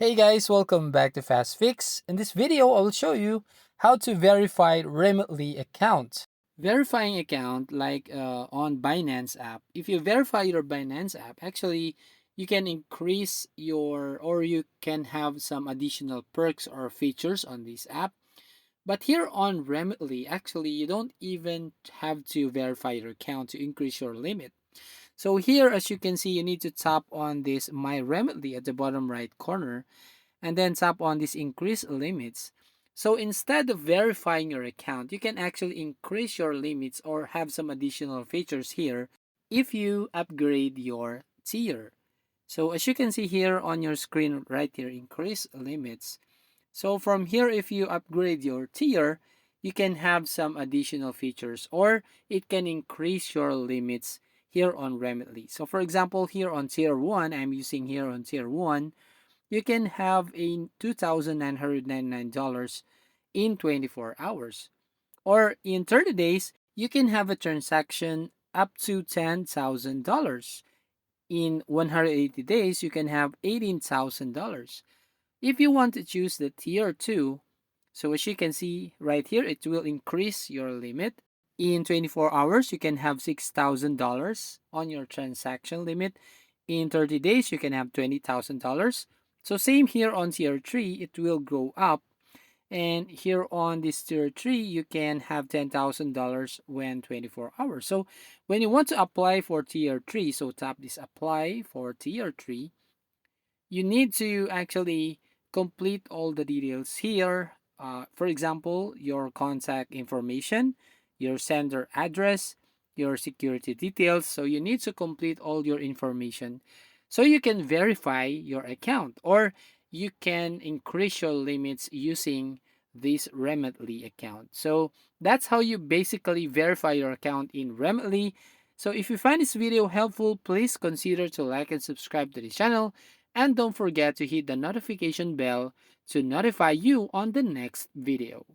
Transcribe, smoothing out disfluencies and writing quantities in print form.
Hey guys, welcome back to Fast Fix. In this video, I will show you how to verify Remitly account. Verifying account on Binance app. If you verify your Binance app, actually you can increase your or you can have some additional perks or features on this app. But here on Remitly, actually you don't even have to verify your account to increase your limit. So here, as you can see, you need to tap on this My Remitly at the bottom right corner and then tap on this increase limits. So instead of verifying your account, you can actually increase your limits or have some additional features here if you upgrade your tier. So as you can see here on your screen right here, increase limits. So from here, if you upgrade your tier, you can have some additional features or it can increase your limits here on Remitly. So for example, here on tier 1, I'm using here on tier 1, you can have a $2,999 in 24 hours. Or in 30 days, you can have a transaction up to $10,000. In 180 days, you can have $18,000. If you want to choose the tier 2, so as you can see right here, it will increase your limit. In 24 hours, you can have $6,000 on your transaction limit. In 30 days, you can have $20,000. So same here on tier 3, it will go up. And here on this tier 3, you can have $10,000 when 24 hours. So when you want to apply for tier 3, so tap this apply for tier 3, you need to actually complete all the details here. For example, your contact information, your sender address, your security details. So you need to complete all your information so you can verify your account or you can increase your limits using this Remitly account. So that's how you basically verify your account in Remitly. So if you find this video helpful, please consider to like and subscribe to the channel and don't forget to hit the notification bell to notify you on the next video.